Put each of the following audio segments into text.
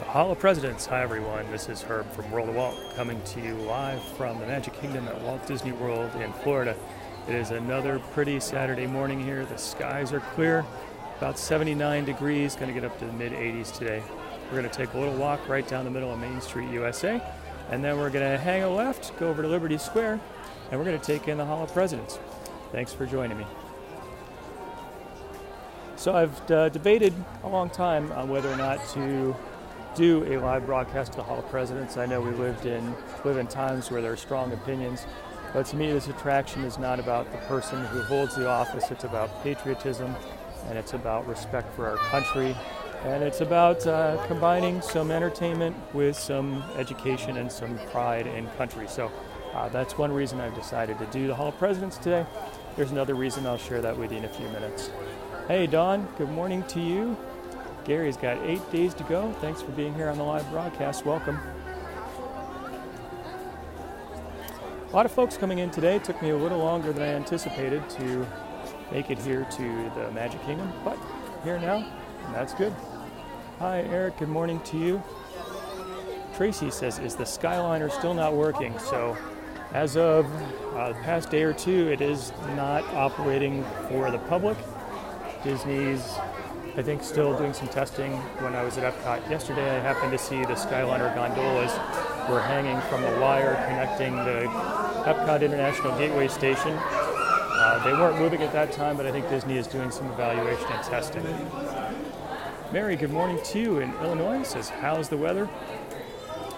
Hall of Presidents. Hi everyone, this is Herb from World of Walt coming to you live from the Magic Kingdom at Walt Disney World in Florida. It is another pretty Saturday morning here. The skies are clear, about 79 degrees, going to get up to the mid-80s today. We're going to take a little walk right down the middle of Main Street, USA, and then we're going to hang a left, go over to Liberty Square, and we're going to take in the Hall of Presidents. Thanks for joining me. So I've debated a long time on whether or not to do a live broadcast of the Hall of Presidents. I know we live in times where there are strong opinions, but to me this attraction is not about the person who holds the office. It's about patriotism, and it's about respect for our country, and it's about combining some entertainment with some education and some pride in country. So that's one reason I've decided to do the Hall of Presidents today. There's another reason. I'll share that with you in a few minutes. Hey Dawn, good morning to you. Gary's got 8 days to go. Thanks for being here on the live broadcast. Welcome. A lot of folks coming in today. It took me a little longer than I anticipated to make it here to the Magic Kingdom, but here now, and that's good. Hi Eric, good morning to you. Tracy says, is the Skyliner still not working? So as of the past day or two, it is not operating for the public. Disney's, I think, still doing some testing. When I was at Epcot yesterday, I happened to see the Skyliner gondolas were hanging from the wire connecting the Epcot International Gateway Station. They weren't moving at that time, but I think Disney is doing some evaluation and testing. Mary, good morning to you in Illinois. Says, how's the weather?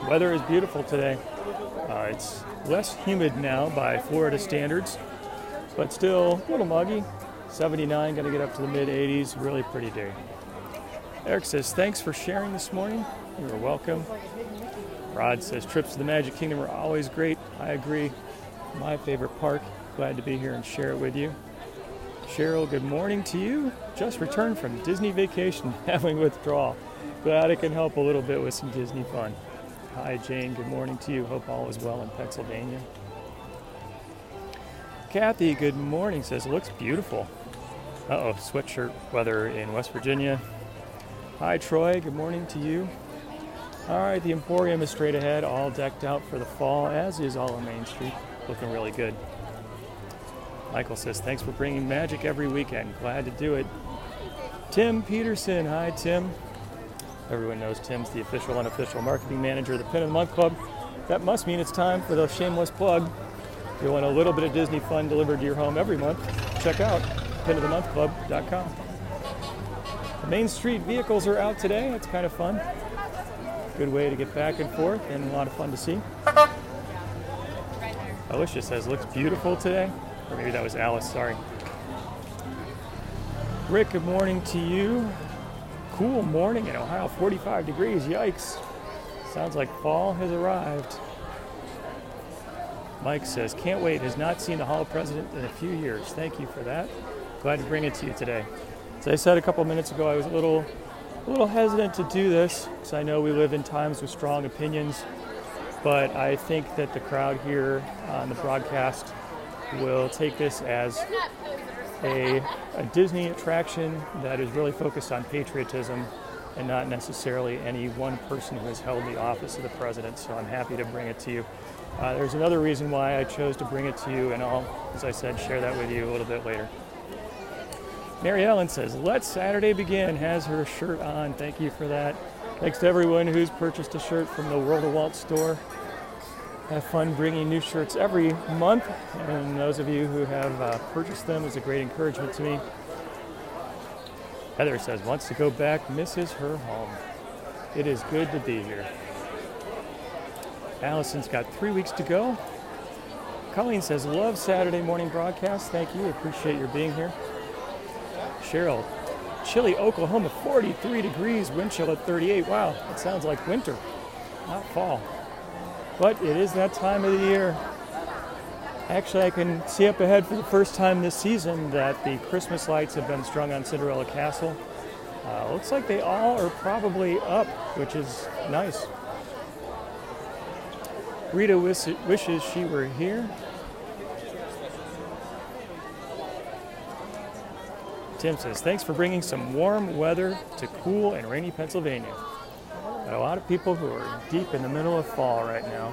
Weather is beautiful today. It's less humid now by Florida standards, but still a little muggy. 79, going to get up to the mid-80s. Really pretty day. Eric says, thanks for sharing this morning. You're welcome. Rod says, trips to the Magic Kingdom are always great. I agree. My favorite park. Glad to be here and share it with you. Cheryl, good morning to you. Just returned from Disney vacation, having withdrawal. Glad I can help a little bit with some Disney fun. Hi, Jane. Good morning to you. Hope all is well in Pennsylvania. Kathy, good morning. Says, it looks beautiful. Uh-oh, sweatshirt weather in West Virginia. Hi, Troy. Good morning to you. All right, the Emporium is straight ahead, all decked out for the fall, as is all of Main Street. Looking really good. Michael says, thanks for bringing magic every weekend. Glad to do it. Tim Peterson. Hi, Tim. Everyone knows Tim's the official and unofficial marketing manager of the Pin of the Month Club. That must mean it's time for the shameless plug. If you want a little bit of Disney fun delivered to your home every month, check out pinofthemonthclub.com. The Main Street vehicles are out today. It's kind of fun. Good way to get back and forth and a lot of fun to see. Alicia says, looks beautiful today. Or maybe that was Alice, sorry. Rick, good morning to you. Cool morning in Ohio, 45 degrees, yikes. Sounds like fall has arrived. Mike says, can't wait, has not seen the Hall of Presidents in a few years. Thank you for that. Glad to bring it to you today. As I said a couple minutes ago, I was a little hesitant to do this because I know we live in times with strong opinions, but I think that the crowd here on the broadcast will take this as a Disney attraction that is really focused on patriotism and not necessarily any one person who has held the office of the president, so I'm happy to bring it to you. There's another reason why I chose to bring it to you, and I'll, as I said, share that with you a little bit later. Mary Ellen says, let Saturday begin, has her shirt on. Thank you for that. Thanks to everyone who's purchased a shirt from the World of Walt store. Have fun bringing new shirts every month, and those of you who have purchased them is a great encouragement to me. Heather says, wants to go back, misses her home. It is good to be here. Allison's got 3 weeks to go. Colleen says, love Saturday morning broadcast. Thank you, appreciate your being here. Cheryl, chilly Oklahoma, 43 degrees, wind chill at 38. Wow, that sounds like winter, not fall. But it is that time of the year. Actually, I can see up ahead for the first time this season that the Christmas lights have been strung on Cinderella Castle. Looks like they all are probably up, which is nice. Rita wishes she were here. Tim says, thanks for bringing some warm weather to cool and rainy Pennsylvania. Got a lot of people who are deep in the middle of fall right now.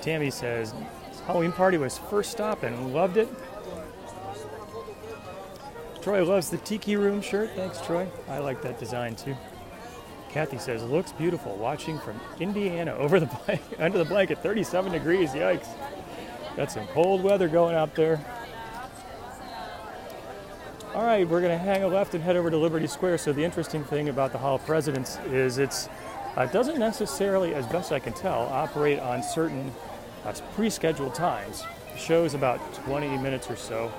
Tammy says, Halloween party was first stop and loved it. Troy loves the Tiki Room shirt. Thanks, Troy. I like that design too. Kathy says, looks beautiful. Watching from Indiana over the under the blanket, 37 degrees. Yikes. Got some cold weather going out there. All right, we're going to hang a left and head over to Liberty Square. So the interesting thing about the Hall of Presidents is it doesn't necessarily, as best I can tell, operate on certain pre-scheduled times. The show's about 20 minutes or so,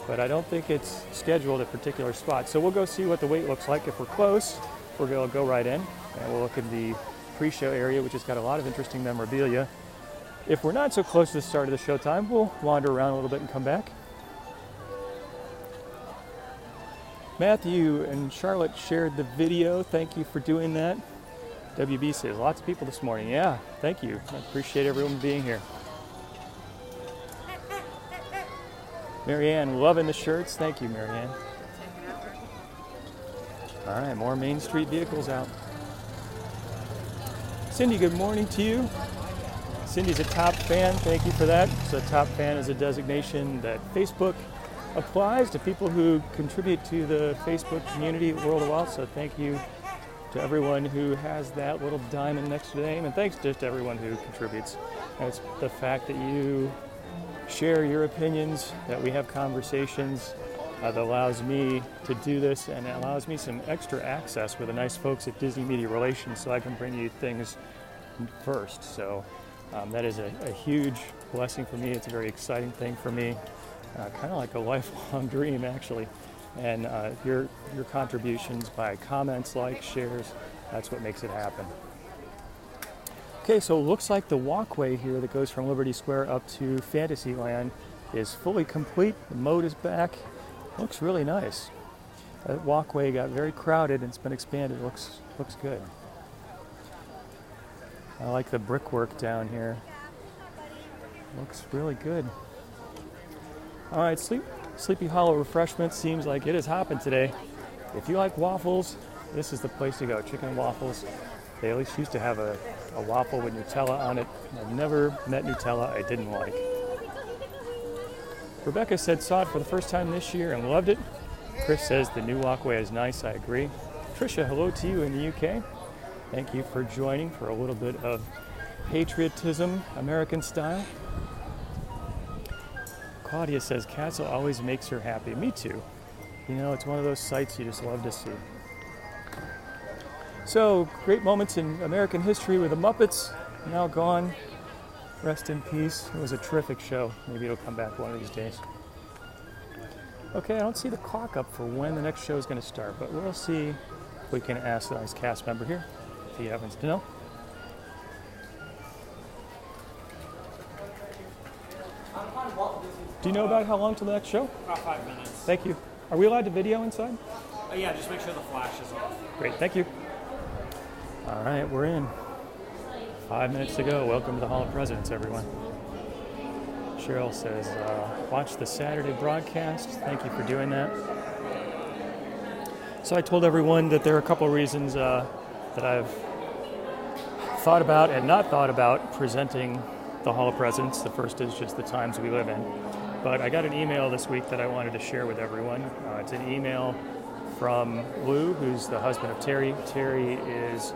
but I don't think it's scheduled at particular spots. So we'll go see what the wait looks like. If we're close, we're going to go right in, and we'll look at the pre-show area, which has got a lot of interesting memorabilia. If we're not so close to the start of the show time, we'll wander around a little bit and come back. Matthew and Charlotte shared the video. Thank you for doing that. WB says, lots of people this morning. Yeah, thank you. I appreciate everyone being here. Marianne, loving the shirts. Thank you, Marianne. All right, more Main Street vehicles out. Cindy, good morning to you. Cindy's a top fan. Thank you for that. So a top fan is a designation that Facebook applies to people who contribute to the Facebook community at World of Walt. So thank you to everyone who has that little diamond next to the name, and thanks just to everyone who contributes. And it's the fact that you share your opinions, that we have conversations that allows me to do this, and it allows me some extra access with the nice folks at Disney Media Relations, so I can bring you things first. So that is a huge blessing for me. It's a very exciting thing for me, kind of like a lifelong dream, actually. And your contributions by comments, likes, shares, that's what makes it happen. Okay, so it looks like the walkway here that goes from Liberty Square up to Fantasyland is fully complete. The moat is back. Looks really nice. That walkway got very crowded and it's been expanded. Looks good. I like the brickwork down here. Looks really good. All right, Sleepy Hollow Refreshments seems like it is hopping today. If you like waffles, this is the place to go. Chicken and waffles. They at least used to have a waffle with Nutella on it. I've never met Nutella I didn't like. Rebecca said saw it for the first time this year and loved it. Chris says the new walkway is nice. I agree. Tricia, hello to you in the UK. Thank you for joining for a little bit of patriotism, American style. Claudia says Castle always makes her happy. Me too. You know, it's one of those sights you just love to see. So, great moments in American history with the Muppets, now gone. Rest in peace. It was a terrific show. Maybe it'll come back one of these days. Okay, I don't see the clock up for when the next show is going to start, but we'll see if we can ask the nice cast member here, if he happens to know. Do you know about how long till the next show? About 5 minutes. Thank you. Are we allowed to video inside? Yeah, just make sure the flash is off. Great, thank you. All right, we're in. 5 minutes to go. Welcome to the Hall of Presidents, everyone. Cheryl says, watch the Saturday broadcast. Thank you for doing that. So I told everyone that there are a couple of reasons that I've thought about and not thought about presenting the Hall of Presidents. The first is just the times we live in. But I got an email this week that I wanted to share with everyone. It's an email from Lou, who's the husband of Terry. Terry is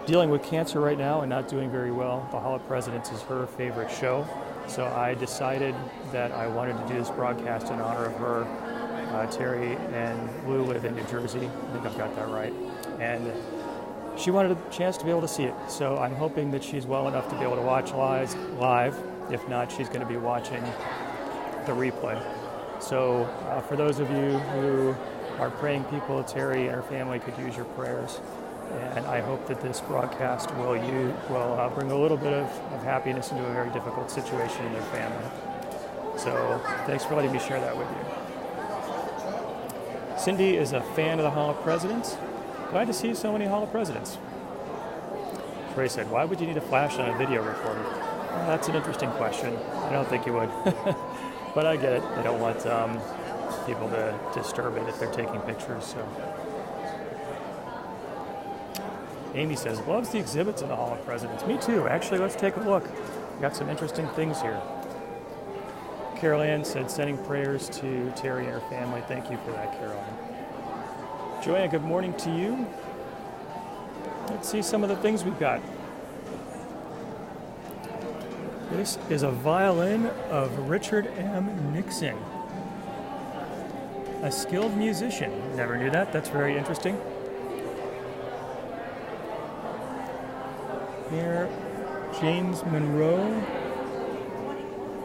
dealing with cancer right now and not doing very well. The Hall of Presidents is her favorite show. So I decided that I wanted to do this broadcast in honor of her. Terry and Lou live in New Jersey. I think I've got that right. And she wanted a chance to be able to see it. So I'm hoping that she's well enough to be able to watch live. If not, she's going to be watching the replay. So for those of you who are praying people, Terry and her family could use your prayers. And I hope that this broadcast will bring a little bit of happiness into a very difficult situation in their family. So thanks for letting me share that with you. Cindy is a fan of the Hall of Presidents. Glad to see so many Hall of Presidents. Trey said, why would you need a flash on a video recorder? Well, that's an interesting question. I don't think you would. But I get it. They don't want people to disturb it if they're taking pictures. So Amy says, loves the exhibits in the Hall of Presidents. Me too. Actually, let's take a look. Got some interesting things here. Carol Ann said, sending prayers to Terry and her family. Thank you for that, Carol Ann. Joanna, good morning to you. Let's see some of the things we've got. This is a violin of Richard M. Nixon, a skilled musician. Never knew that. That's very interesting. Here, James Monroe.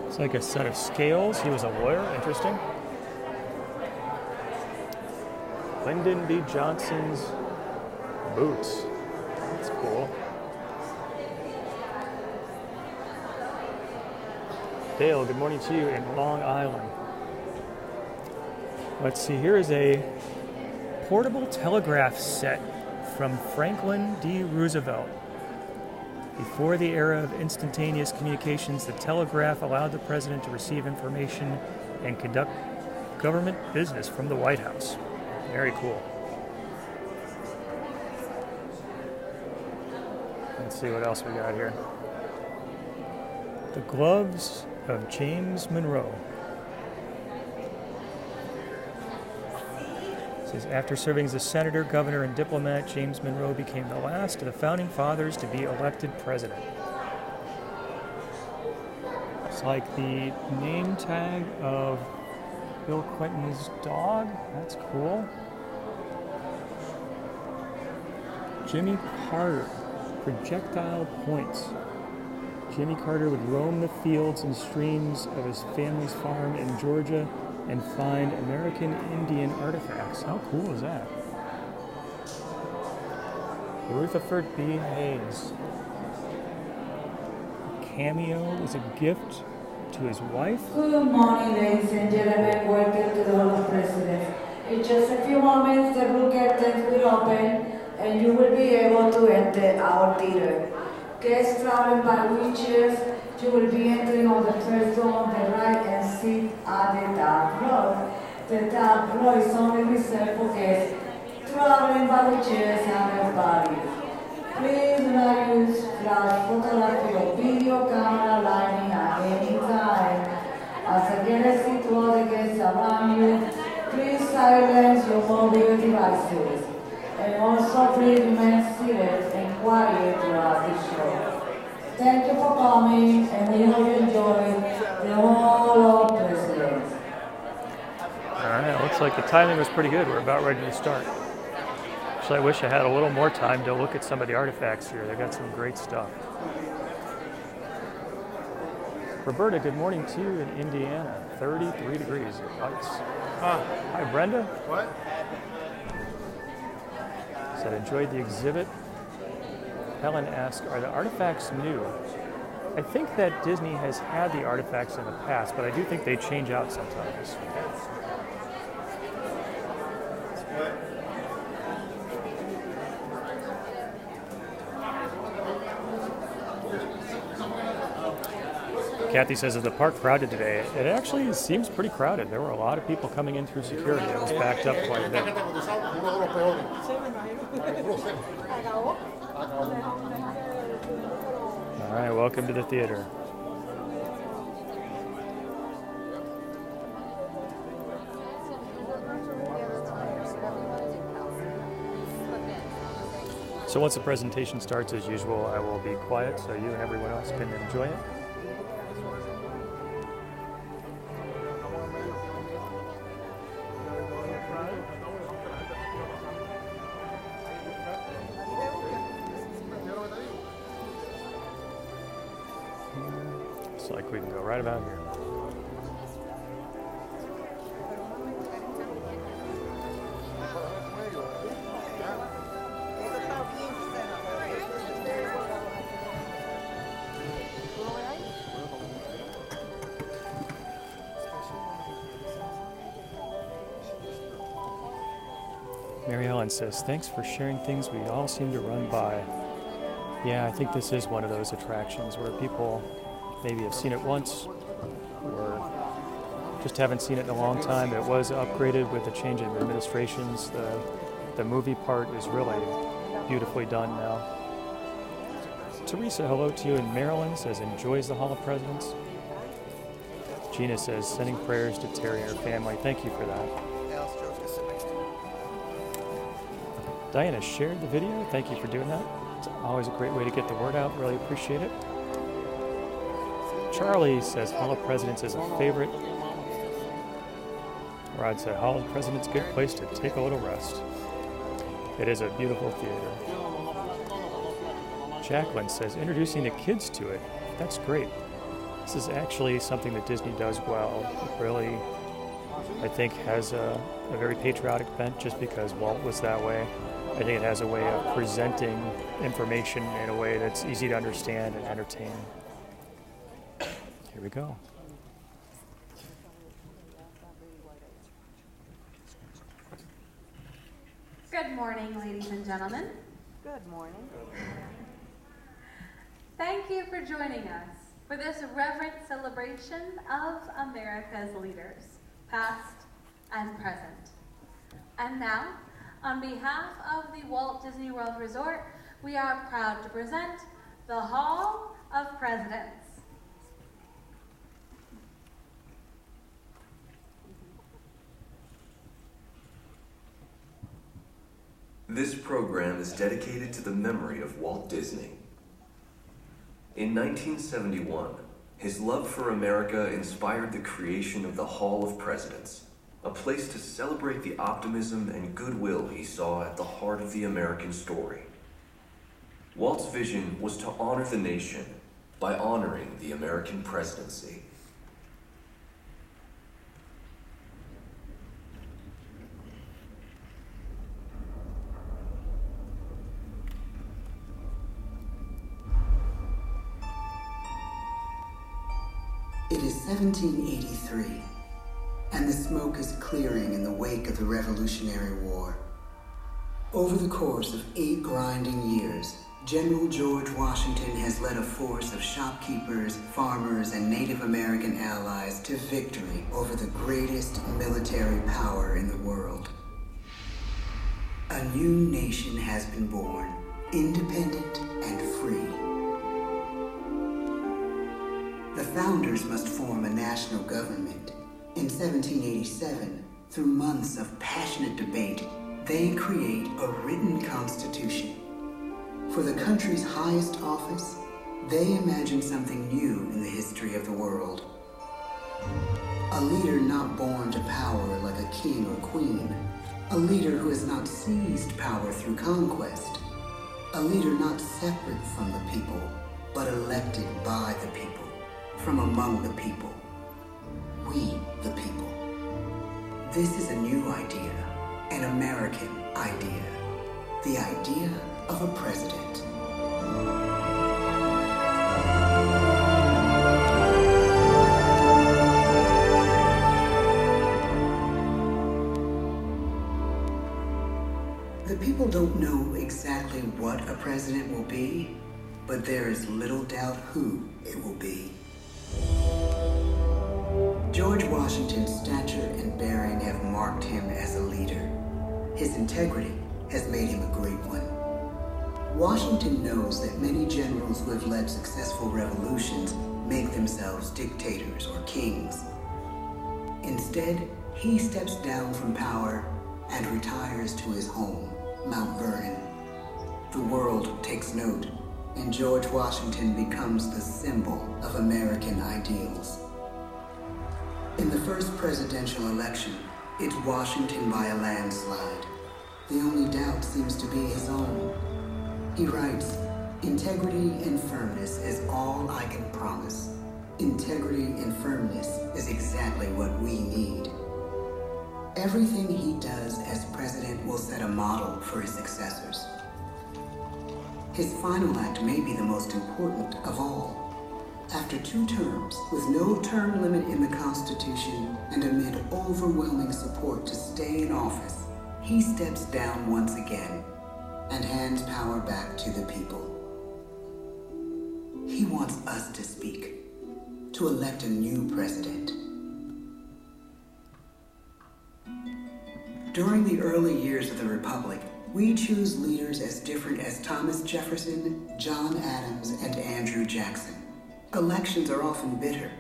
It's like a set of scales. He was a lawyer. Interesting. Lyndon B. Johnson's boots. That's cool. Dale, good morning to you in Long Island. Let's see, here is a portable telegraph set from Franklin D. Roosevelt. Before the era of instantaneous communications, the telegraph allowed the president to receive information and conduct government business from the White House. Very cool. Let's see what else we got here. The gloves of James Monroe. It says, after serving as a senator, governor, and diplomat, James Monroe became the last of the founding fathers to be elected president. It's like the name tag of Bill Clinton's dog. That's cool. Jimmy Carter, projectile points. Jimmy Carter would roam the fields and streams of his family's farm in Georgia and find American Indian artifacts. How cool is that? Rutherford B. Hayes. Cameo is a gift to his wife. Good morning, ladies and gentlemen. Welcome to the Hall of Presidents. In just a few moments, the blue curtains will open and you will be able to enter our theater. Guests traveling by wheelchairs, you will be entering on the first door on the right and sit at the top floor. The top floor is only reserved for guests traveling by wheelchairs and their bodies. Please do not use flash photography or video camera lighting at any time. As a courtesy to all the guests around you, please silence your mobile devices. And also please remain seated and quiet throughout the show. Thank you for coming, and we hope you enjoy the Hall of Presidents. All right, looks like the timing was pretty good. We're about ready to start. Actually, I wish I had a little more time to look at some of the artifacts here. They've got some great stuff. Roberta, good morning to you in Indiana. 33 degrees. Nice. Hi, Brenda. What? Said, enjoyed the exhibit. Helen asked, are the artifacts new? I think that Disney has had the artifacts in the past, but I do think they change out sometimes. Kathy says, is the park crowded today? It actually seems pretty crowded. There were a lot of people coming in through security. It was backed up quite a bit. All right, welcome to the theater. So once the presentation starts, as usual, I will be quiet so you and everyone else can enjoy it. Looks like we can go right about here. Mary Ellen says, thanks for sharing things we all seem to run by. Yeah, I think this is one of those attractions where people maybe have seen it once or just haven't seen it in a long time. It was upgraded with the change in administrations. The movie part is really beautifully done now. Teresa, hello to you in Maryland, says enjoys the Hall of Presidents. Gina says sending prayers to Terry and her family. Thank you for that. Diana shared the video. Thank you for doing that. It's always a great way to get the word out. Really appreciate it. Charlie says Hall of Presidents is a favorite. Rod said Hall of Presidents, good place to take a little rest. It is a beautiful theater. Jacqueline says introducing the kids to it. That's great. This is actually something that Disney does well. It really, I think, has a very patriotic bent just because Walt was that way. I think it has a way of presenting information in a way that's easy to understand and entertain. Here we go. Good morning, ladies and gentlemen. Good morning. Thank you for joining us for this reverent celebration of America's leaders, past and present. And now, on behalf of the Walt Disney World Resort, we are proud to present the Hall of Presidents. This program is dedicated to the memory of Walt Disney. In 1971, his love for America inspired the creation of the Hall of Presidents, a place to celebrate the optimism and goodwill he saw at the heart of the American story. Walt's vision was to honor the nation by honoring the American presidency. It is 1783, and the smoke is clearing in the wake of the Revolutionary War. Over the course of 8 grinding years, General George Washington has led a force of shopkeepers, farmers, and Native American allies to victory over the greatest military power in the world. A new nation has been born, independent and free. The founders must form a national government. In 1787, through months of passionate debate, they create a written constitution. For the country's highest office, they imagine something new in the history of the world. A leader not born to power like a king or queen. A leader who has not seized power through conquest. A leader not separate from the people, but elected by the people. From among the people. We, the people. This is a new idea, an American idea. The idea of a president. The people don't know exactly what a president will be, but there is little doubt who it will be. George Washington's stature and bearing have marked him as a leader. His integrity has made him a great one. Washington knows that many generals who have led successful revolutions make themselves dictators or kings. Instead, he steps down from power and retires to his home, Mount Vernon. The world takes note, and George Washington becomes the symbol of American ideals. In the first presidential election, it's Washington by a landslide. The only doubt seems to be his own. He writes, "Integrity and firmness is all I can promise. Integrity and firmness is exactly what we need." Everything he does as president will set a model for his successors. His final act may be the most important of all. After 2 terms, with no term limit in the Constitution, and amid overwhelming support to stay in office, he steps down once again and hands power back to the people. He wants us to speak, to elect a new president. During the early years of the Republic, We choose leaders as different as Thomas Jefferson, John Adams, and Andrew Jackson. Elections are often bitter.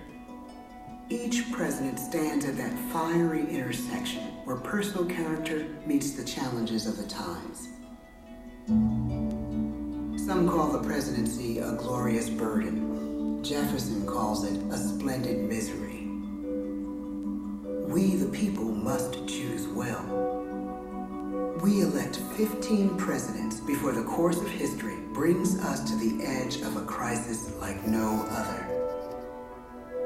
Each president stands at that fiery intersection where personal character meets the challenges of the times. Some call the presidency a glorious burden. Jefferson calls it a splendid misery. We, the people, must choose well. We elect 15 presidents before the course of history brings us to the edge of a crisis like no other.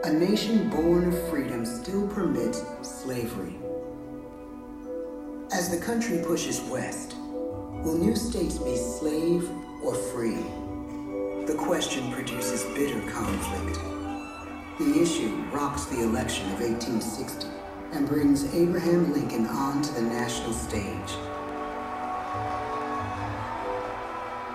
A nation born of freedom still permits slavery. As the country pushes west, will new states be slave or free? The question produces bitter conflict. The issue rocks the election of 1860 and brings Abraham Lincoln onto the national stage.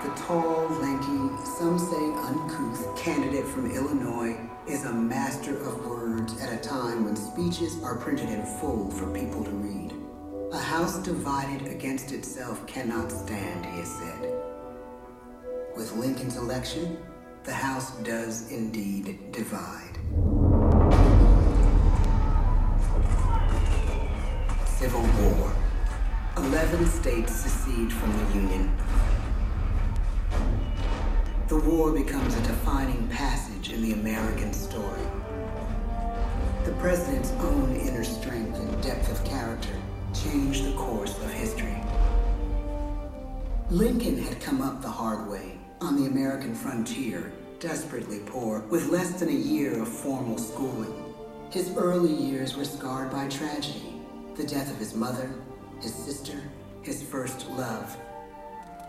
The tall, lanky, some say uncouth candidate from Illinois is a master of words at a time when speeches are printed in full for people to read. A house divided against itself cannot stand, he has said. With Lincoln's election, the House does indeed divide. Civil War. 11 states secede from the Union. The war becomes a defining passage in the American story. The president's own inner strength and depth of character changed the course of history. Lincoln had come up the hard way on the American frontier, desperately poor, with less than a year of formal schooling. His early years were scarred by tragedy, the death of his mother, his sister, his first love.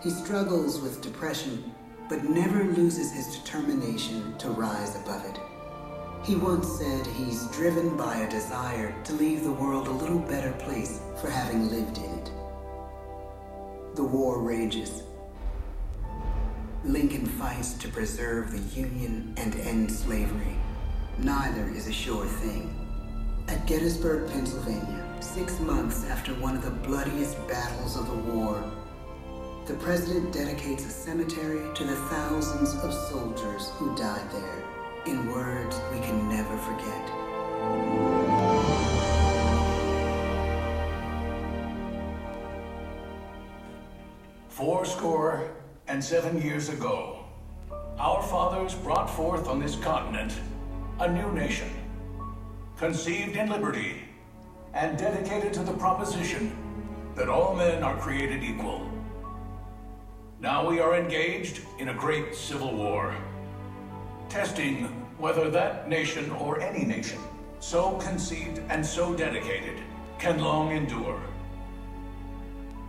He struggles with depression, but never loses his determination to rise above it. He once said he's driven by a desire to leave the world a little better place for having lived in it. The war rages. Lincoln fights to preserve the Union and end slavery. Neither is a sure thing. At Gettysburg, Pennsylvania, 6 months after one of the bloodiest battles of the war, the president dedicates a cemetery to the thousands of soldiers who died there, in words we can never forget. "47 years ago, our fathers brought forth on this continent a new nation, conceived in liberty and dedicated to the proposition that all men are created equal. Now we are engaged in a great civil war, testing whether that nation or any nation, so conceived and so dedicated, can long endure.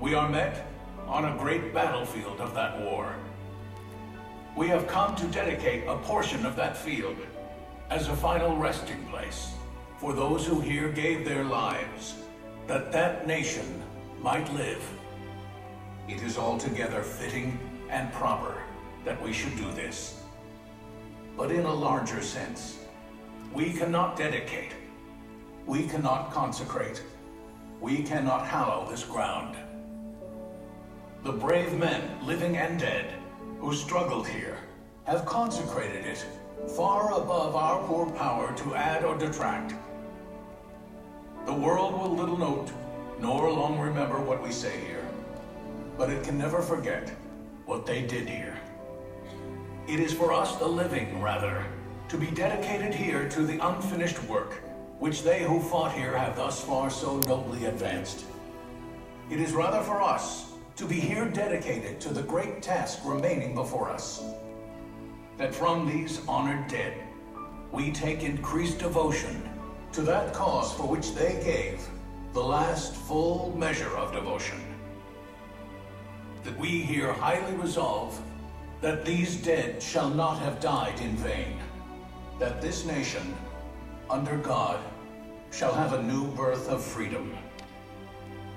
We are met on a great battlefield of that war. We have come to dedicate a portion of that field as a final resting place for those who here gave their lives, that that nation might live. It is altogether fitting and proper that we should do this. But in a larger sense, we cannot dedicate, we cannot consecrate, we cannot hallow this ground. The brave men, living and dead, who struggled here, have consecrated it far above our poor power to add or detract. The world will little note, nor long remember what we say here, but it can never forget what they did here. It is for us, the living, rather, to be dedicated here to the unfinished work which they who fought here have thus far so nobly advanced. It is rather for us to be here dedicated to the great task remaining before us, that from these honored dead we take increased devotion to that cause for which they gave the last full measure of devotion. That we here highly resolve that these dead shall not have died in vain, that this nation, under God, shall have a new birth of freedom,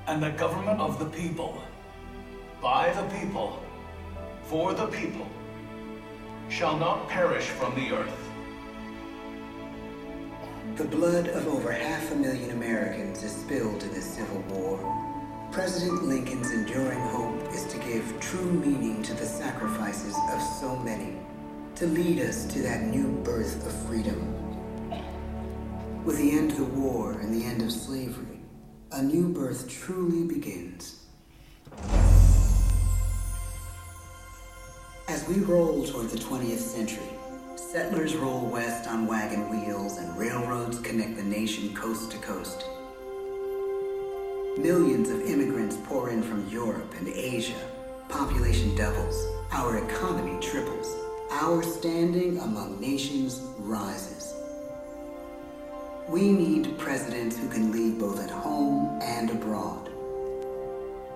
and the government of the people, by the people, for the people, shall not perish from the earth. The blood of over 500,000 Americans is spilled in this civil war. President Lincoln's enduring hope is to give true meaning to the sacrifices of so many, to lead us to that new birth of freedom. With the end of the war and the end of slavery, a new birth truly begins. As we roll toward the 20th century, settlers roll west on wagon wheels and railroads connect the nation coast to coast. Millions of immigrants pour in from Europe and Asia. Population doubles. Our economy triples. Our standing among nations rises. We need presidents who can lead both at home and abroad.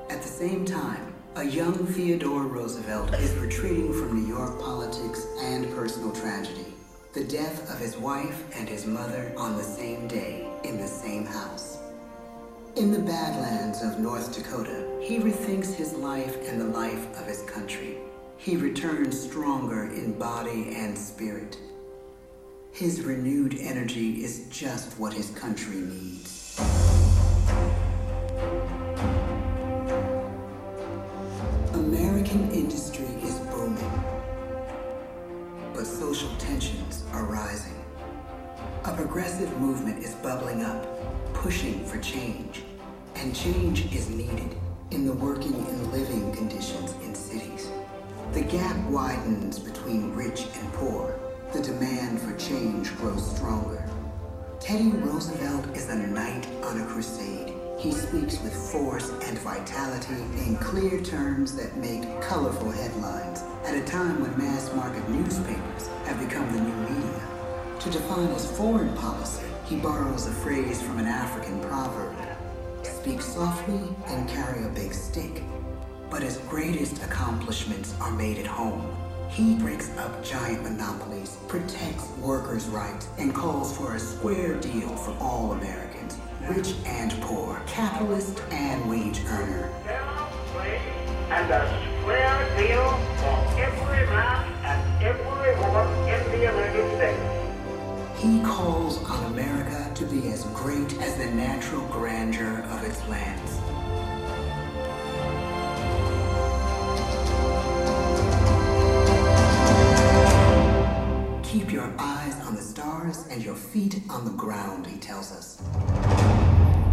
At the same time, a young Theodore Roosevelt is retreating from New York politics and personal tragedy. The death of his wife and his mother on the same day in the same house. In the Badlands of North Dakota, he rethinks his life and the life of his country. He returns stronger in body and spirit. His renewed energy is just what his country needs. American industry is booming, but social tensions are rising. A progressive movement is bubbling up, pushing for change, and change is needed in the working and living conditions in cities. The gap widens between rich and poor. The demand for change grows stronger. Teddy Roosevelt is a knight on a crusade. He speaks with force and vitality in clear terms that make colorful headlines at a time when mass-market newspapers have become the new media. To define his foreign policy, he borrows a phrase from an African proverb: speak softly and carry a big stick. But his greatest accomplishments are made at home. He breaks up giant monopolies, protects workers' rights, and calls for a square deal for all Americans, rich and poor, capitalist and wage earner. And a square deal for every man and every woman in the United States. He calls on America to be as great as the natural grandeur of its lands. Keep your eyes on the stars and your feet on the ground, he tells us.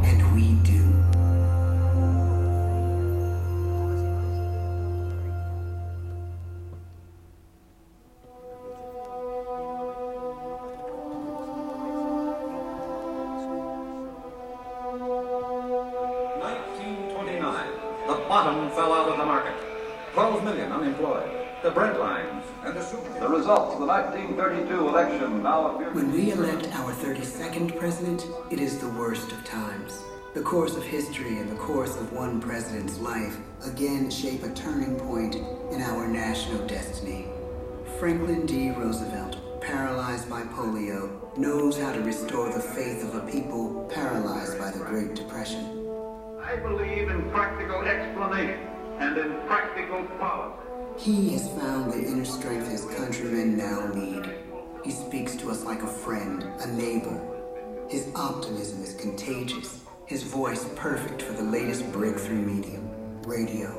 And we do. The bottom fell out of the market. 12 million unemployed. The bread lines and the super. The results of the 1932 election now appear. When we elect our 32nd president, it is the worst of times. The course of history and the course of one president's life again shape a turning point in our national destiny. Franklin D. Roosevelt, paralyzed by polio, knows how to restore the faith of a people paralyzed by the Great Depression. I believe in practical explanation and in practical policy. He has found the inner strength his countrymen now need. He speaks to us like a friend, a neighbor. His optimism is contagious. His voice perfect for the latest breakthrough medium, radio.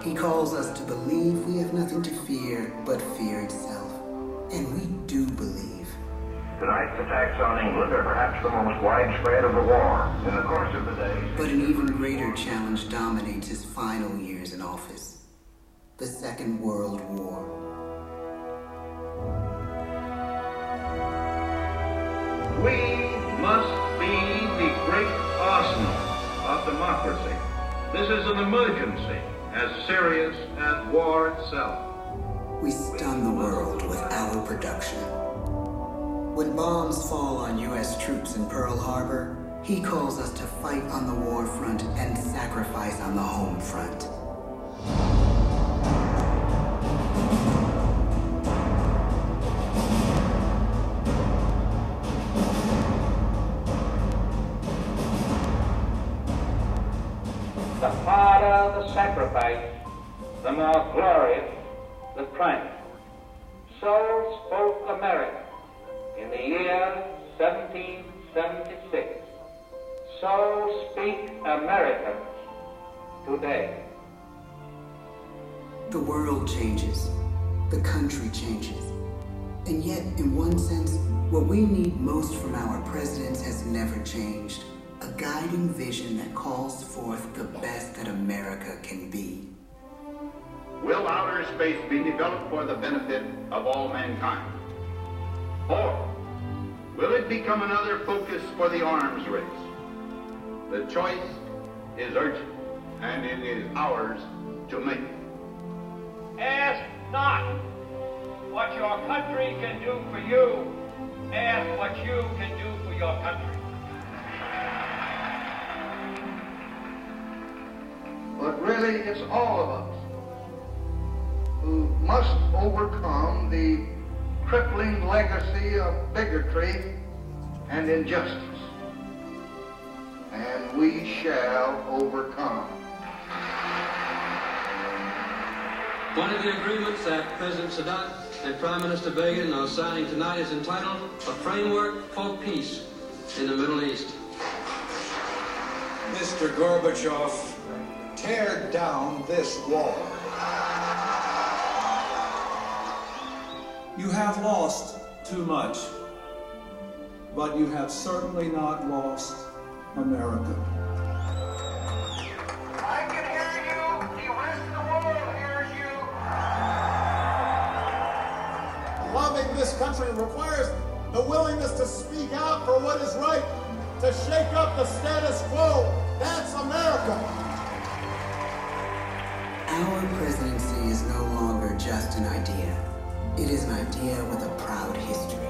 He calls us to believe we have nothing to fear but fear itself. And we do believe. Tonight's attacks on England are perhaps the most widespread of the war in the course of the day. But an even greater challenge dominates his final years in office. The Second World War. We must be the great arsenal of democracy. This is an emergency as serious as war itself. We stun the world with our production. When bombs fall on U.S. troops in Pearl Harbor, he calls us to fight on the war front and sacrifice on the home front. The harder the sacrifice, the more glorious the triumph. So spoke America in the year 1776. So speak Americans today. The world changes. The country changes. And yet, in one sense, what we need most from our presidents has never changed. A guiding vision that calls forth the best that America can be. Will outer space be developed for the benefit of all mankind? Or will it become another focus for the arms race? The choice is urgent, and it is ours to make. Ask not what your country can do for you. Ask what you can do for your country. But really, it's all of us who must overcome the crippling legacy of bigotry and injustice. And we shall overcome. One of the agreements that President Sadat and Prime Minister Begin are signing tonight is entitled A Framework for Peace in the Middle East. Mr. Gorbachev, tear down this wall. You have lost too much, but you have certainly not lost America. I can hear you. The rest of the world hears you. Loving this country requires the willingness to speak out for what is right, to shake up the status quo. That's America. Our presidency is no longer just an idea. It is an idea with a proud history.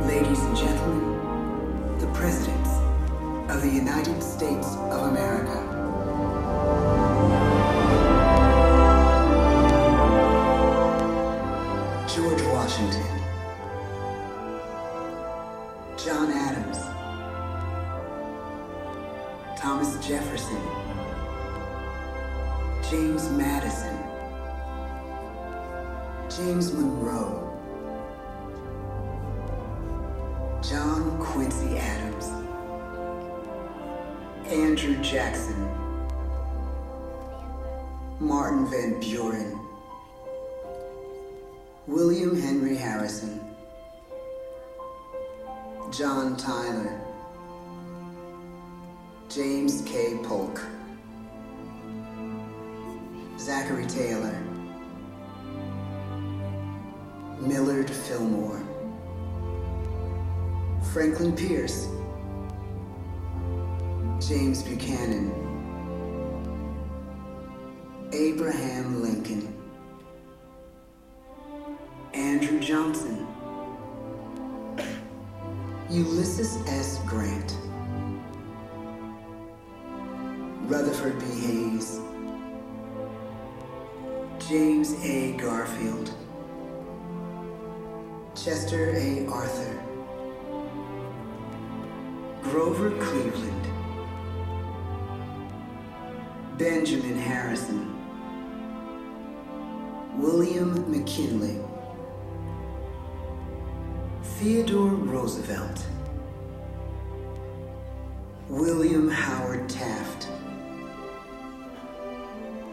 Ladies and gentlemen, the presidents of the United States of America. George Washington, John Adams, Thomas Jefferson, James Madison, James Monroe, John Quincy Adams, Andrew Jackson, Martin Van Buren, William Henry Harrison, John Tyler, James K. Polk, Zachary Taylor, Millard Fillmore, Franklin Pierce, James Buchanan, Abraham Lincoln, Andrew Johnson, Ulysses S. Grant, Rutherford B. Hayes, James A. Garfield, Chester A. Arthur, Grover Cleveland, Benjamin Harrison, William McKinley, Theodore Roosevelt, William Howard Taft,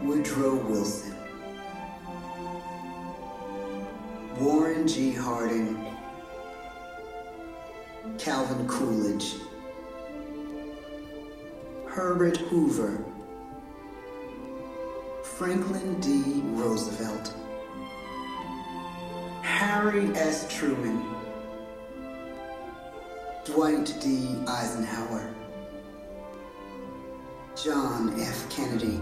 Woodrow Wilson, Warren G. Harding, Calvin Coolidge, Herbert Hoover, Franklin D. Roosevelt, Harry S. Truman, Dwight D. Eisenhower, John F. Kennedy,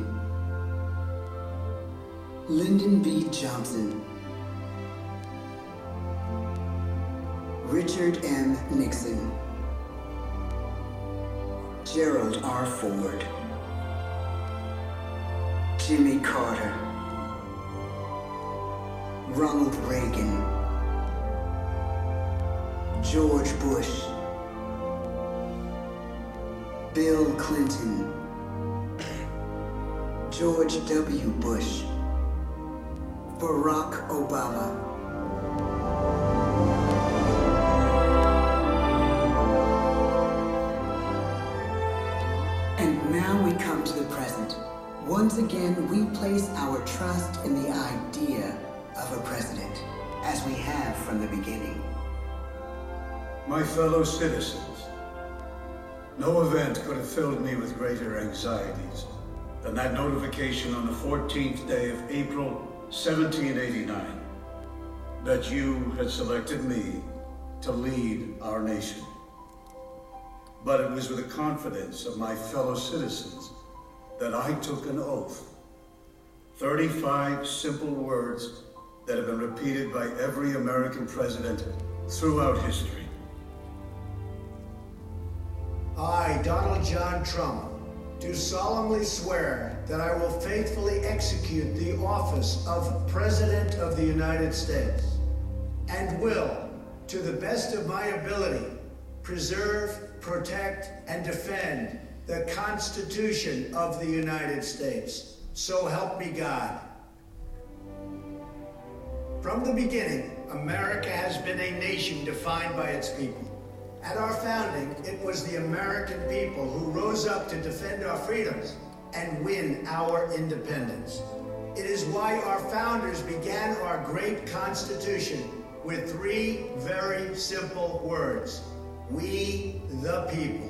Lyndon B. Johnson, Richard M. Nixon, Gerald R. Ford, Jimmy Carter, Ronald Reagan, George Bush, Bill Clinton, George W. Bush, Barack Obama, Once again, we place our trust in the idea of a president, as we have from the beginning. My fellow citizens, no event could have filled me with greater anxieties than that notification on the 14th day of April, 1789, that you had selected me to lead our nation. But it was with the confidence of my fellow citizens that I took an oath. 35 simple words that have been repeated by every American president throughout history. I, Donald John Trump, do solemnly swear that I will faithfully execute the office of President of the United States and will, to the best of my ability, preserve, protect, and defend the Constitution of the United States. So help me God. From the beginning, America has been a nation defined by its people. At our founding, it was the American people who rose up to defend our freedoms and win our independence. It is why our founders began our great Constitution with 3 very simple words: we the people.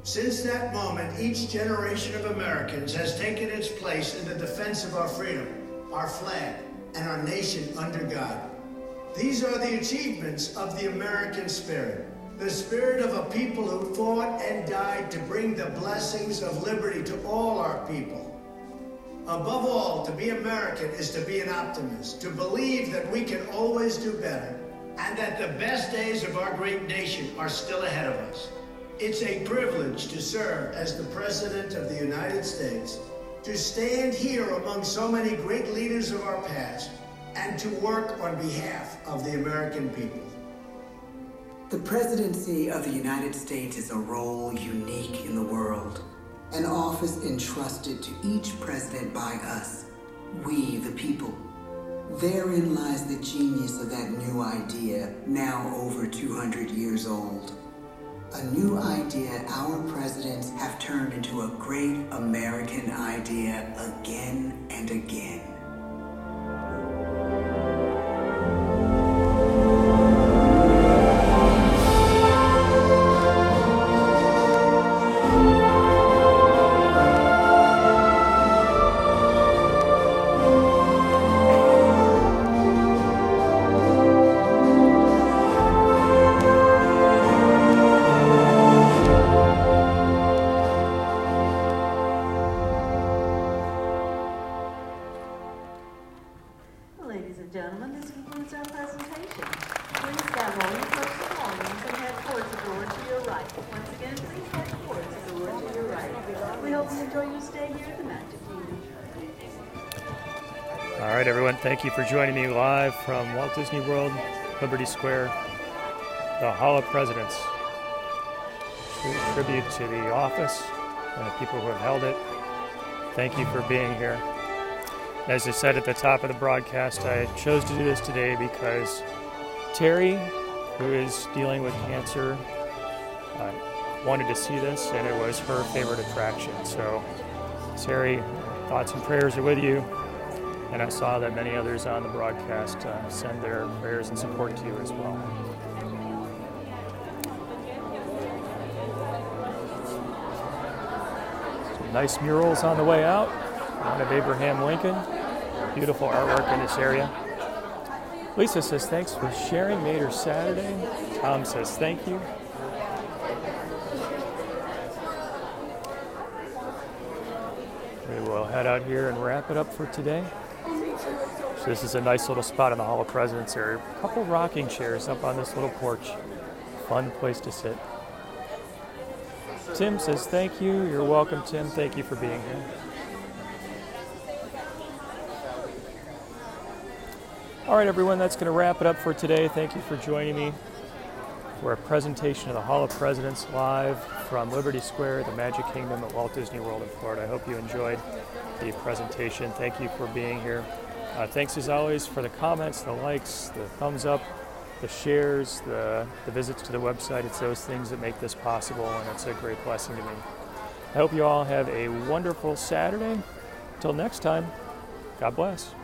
Since that moment, each generation of Americans has taken its place in the defense of our freedom, our flag, and our nation under God. These are the achievements of the American spirit. The spirit of a people who fought and died to bring the blessings of liberty to all our people. Above all, to be American is to be an optimist, to believe that we can always do better, and that the best days of our great nation are still ahead of us. It's a privilege to serve as the President of the United States, to stand here among so many great leaders of our past, and to work on behalf of the American people. The presidency of the United States is a role unique in the world, an office entrusted to each president by us, we the people. Therein lies the genius of that new idea, now over 200 years old. A new idea our presidents have turned into a great American idea again and again. Ladies and gentlemen, this concludes our presentation. Please stand while we approach the podiums and head towards the door to your right. Once again, please head towards the door to your right. We hope you enjoy your stay here at the Magic Kingdom. All right, everyone, thank you for joining me live from Walt Disney World, Liberty Square, the Hall of Presidents. True tribute to the office and the people who have held it. Thank you for being here. As I said at the top of the broadcast, I chose to do this today because Terry, who is dealing with cancer, wanted to see this, and it was her favorite attraction. So, Terry, thoughts and prayers are with you, and I saw that many others on the broadcast send their prayers and support to you as well. Some nice murals on the way out. One of Abraham Lincoln. Beautiful artwork in this area. Lisa says thanks for sharing, made her Saturday. Tom says thank you. We will head out here and wrap it up for today. So this is a nice little spot in the Hall of Presidents area. A couple rocking chairs up on this little porch. Fun place to sit. Tim says thank you. You're welcome, Tim. Thank you for being here. All right, everyone, that's going to wrap it up for today. Thank you for joining me for a presentation of the Hall of Presidents live from Liberty Square, the Magic Kingdom at Walt Disney World in Florida. I hope you enjoyed the presentation. Thank you for being here. Thanks, as always, for the comments, the likes, the thumbs up, the shares, the visits to the website. It's those things that make this possible, and it's a great blessing to me. I hope you all have a wonderful Saturday, Till next time, God bless.